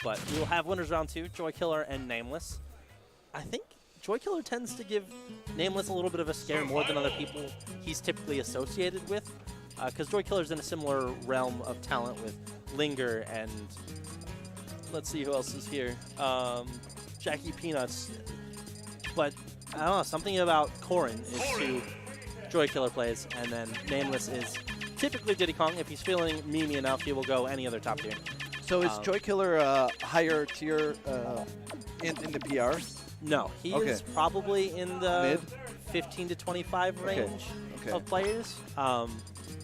But we will have winners round 2, Joykiller and NameLess. I think Joykiller tends to give NameLess a little bit of a scare more than other people he's typically associated with. Because Joykiller's in a similar realm of talent with Linger and let's see who else is here. Jackie Peanuts. But I don't know, something about Corrin is who Joykiller plays, and then NameLess is typically Diddy Kong. If he's feeling memey enough, he will go any other top tier. So is Joykiller higher tier in the PR? No, he is probably in the Mid? 15 to 25 range of players,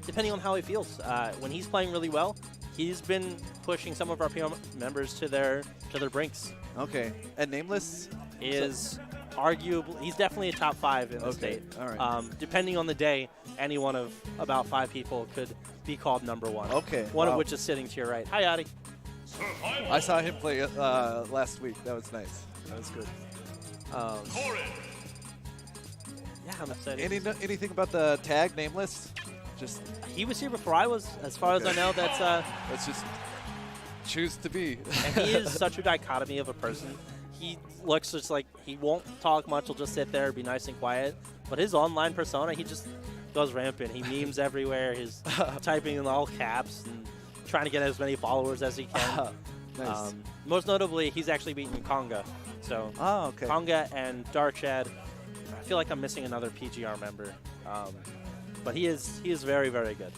depending on how he feels. When he's playing really well, he's been pushing some of our PR members to their brinks. Okay, and NameLess is arguably, he's definitely a top 5 in the state. All right. Depending on the day, any one of about 5 people could be called number 1. Okay. One of which is sitting to your right. Hi, Adi. I saw him play last week. That was nice. That was good. Yeah, I'm excited. Anything about the tag NameLess? Just he was here before I was. As far as I know, that's let's just choose to be. And he is such a dichotomy of a person. He looks just like he won't talk much. He'll just sit there, be nice and quiet. But his online persona, he just goes rampant. He memes everywhere. He's typing in all caps and trying to get as many followers as he can. Nice. Most notably, he's actually beaten Konga. So Konga and Darkshad. I feel like I'm missing another PGR member. But he is very, very good.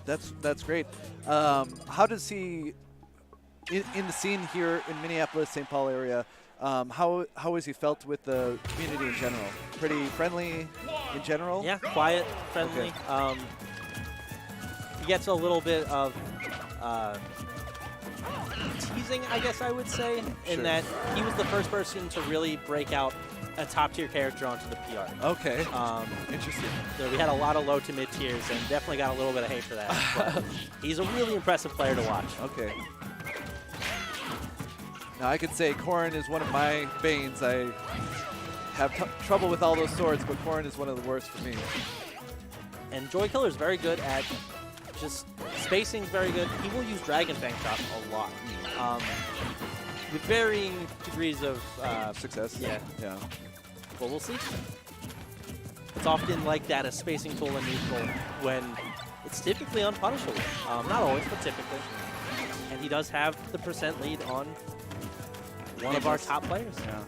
That's great. How does he in the scene here in Minneapolis, St. Paul area? How has he felt with the community in general? Pretty friendly in general? Yeah, quiet, friendly. He gets a little bit of teasing, I guess I would say, in that he was the first person to really break out a top-tier character onto the PR. Okay. Interesting. So we had a lot of low to mid-tiers and definitely got a little bit of hate for that. But he's a really impressive player to watch. Okay. Now, I could say Corrin is one of my banes. I have trouble with all those swords, but Corrin is one of the worst for me. And Joykiller is very good at just spacing, very good. He will use Dragon Fang shots a lot. With varying degrees of success. Yeah. Yeah. But we'll see. It's often like that, a spacing tool and neutral, when it's typically unpunishable. Not always, but typically. And he does have the percent lead on one of our top players. Yeah.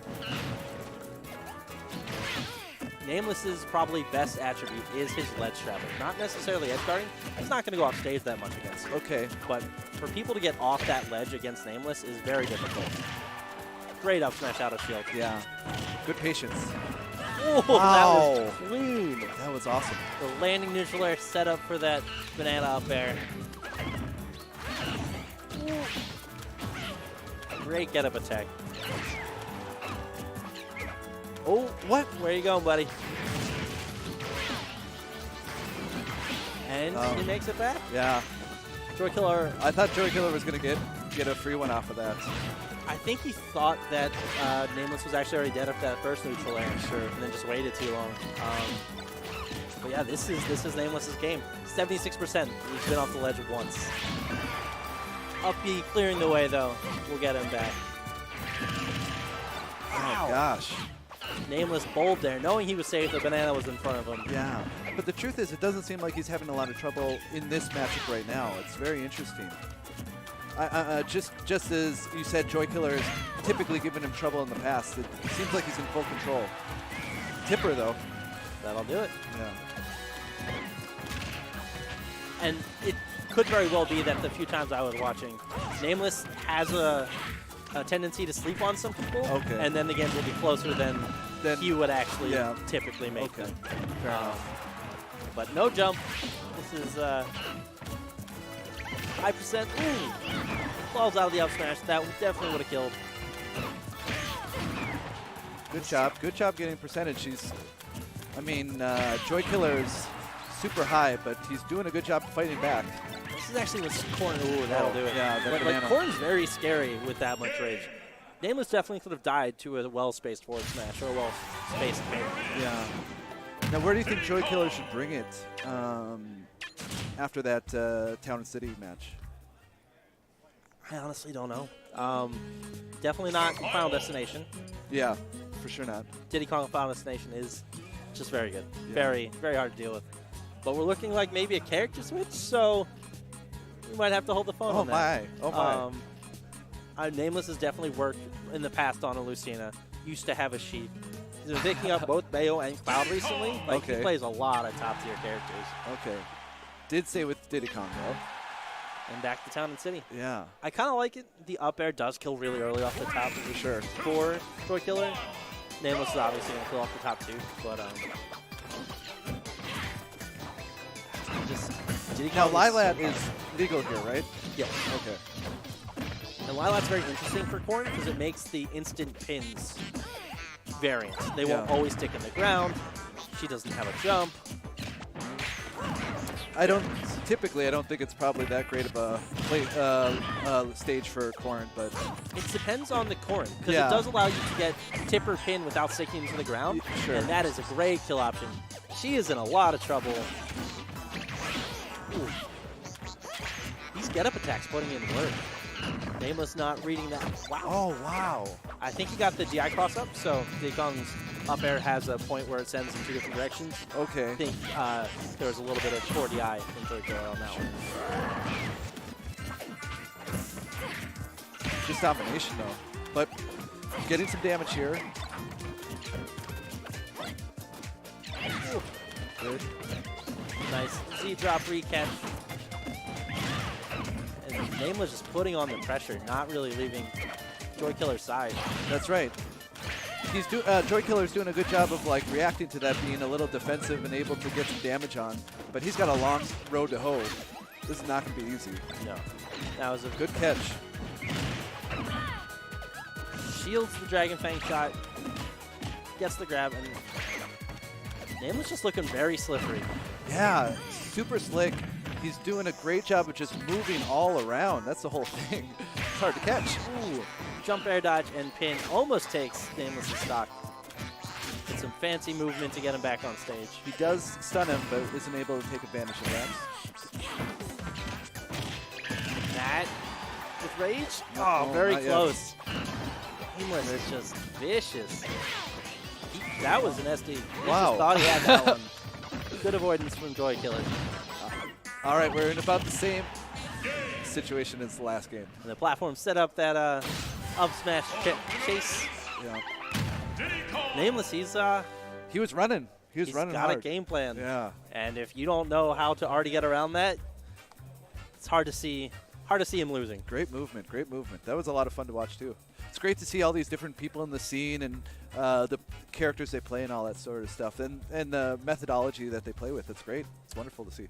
NameLess's probably best attribute is his ledge travel. Not necessarily edge guarding. He's not going to go off stage that much against. Okay. But for people to get off that ledge against NameLess is very difficult. Great up smash out of shield. Yeah. Good patience. Oh, wow. That was clean. That was awesome. The landing neutral air set up for that banana up air. Great get up attack. Oh, what? Where you going, buddy? And he makes it back. Yeah. Joykiller. I thought Joykiller was going to get a free one off of that. I think he thought that NameLess was actually already dead after that first neutral air. Sure. And then just waited too long. But yeah, this is NameLess's game. 76%. He's been off the ledge once. Up B clearing the way though. We'll get him back. Oh gosh. NameLess bold there, knowing he was safe. The banana was in front of him. Yeah. But the truth is, it doesn't seem like he's having a lot of trouble in this matchup right now. It's very interesting. Just as you said, Joykiller has typically given him trouble in the past. It seems like he's in full control. Tipper, though. That'll do it. Yeah. And it could very well be that the few times I was watching, NameLess has a tendency to sleep on some people. Okay. And then the games will be closer than he would actually typically make them. Fair enough. But no jump. This is 5%. Falls out of the up smash. That definitely would have killed. Good job. Good job getting percentage. I mean, Joykiller's super high, but he's doing a good job fighting back. This is actually with Corrin. Ooh, that'll do it. Yeah, but like, Corrin's very scary with that much rage. NameLess definitely could have died to a well-spaced forward smash or a well-spaced bait. Yeah. Now, where do you think Joykiller should bring it after that Town and City match? I honestly don't know. Definitely not Final Destination. Yeah, for sure not. Diddy Kong Final Destination is just very good. Yeah. Very, very hard to deal with. But we're looking like maybe a character switch, so we might have to hold the phone on that. Oh my. NameLess has definitely worked in the past on a Lucina. Used to have a sheep. He's been picking up both Bayo and Cloud recently. Like, Okay. he plays a lot of top-tier characters. Okay. Did say with Diddy Kong, though. And back to Town and City. Yeah. I kind of like it. The up air does kill really early off the top. For sure. For Joykiller. NameLess is obviously going to kill off the top two. But, just Diddy Now, Kong Lilat so is legal here, right? Yes. Okay. And Lilat's very interesting for Corrin because it makes the instant pins variant. They won't Yeah. always stick in the ground. She doesn't have a jump. I don't think it's probably that great of a stage for Corrin, but It depends on the Corrin because Yeah. it does allow you to get tipper pin without sticking into the ground. Sure. And that is a great kill option. She is in a lot of trouble. Ooh. These get-up attacks putting in work. NameLess not reading that. Wow. oh wow. I think he got the DI cross up, so Diddy Kong's up air has a point where it sends in two different directions. Okay. I think there was a little bit of poor DI in Joykiller on that one. Just domination though, but getting some damage here. Good. Nice Z-drop recatch. And NameLess just putting on the pressure, not really leaving Joykiller's side. That's right. Joykiller's doing a good job of like reacting to that, being a little defensive and able to get some damage on. But he's got a long road to hoe. This is not going to be easy. No. That was a Good catch. shields the Dragon Fang shot, gets the grab, and NameLess just looking very slippery. Yeah, super slick. He's doing a great job of just moving all around. That's the whole thing. It's hard to catch. Ooh, jump air dodge and pin almost takes NameLess' stock. Get some fancy movement to get him back on stage. He does stun him, but isn't able to take advantage of that. That with rage? No, Oh, very not yet. close. NameLess is just vicious. That was an SD. He Wow. just thought he had that one. Good avoidance from Joykiller. All right, we're in about the same situation as the last game. And the platform set up that up smash chase. Yeah. NameLess, He was running. He was running got hard. a game plan. Yeah. And if you don't know how to already get around that, it's hard to see him losing. Great movement. Great movement. That was a lot of fun to watch too. It's great to see all these different people in the scene and the characters they play and all that sort of stuff, and the methodology that they play with. It's great. It's wonderful to see.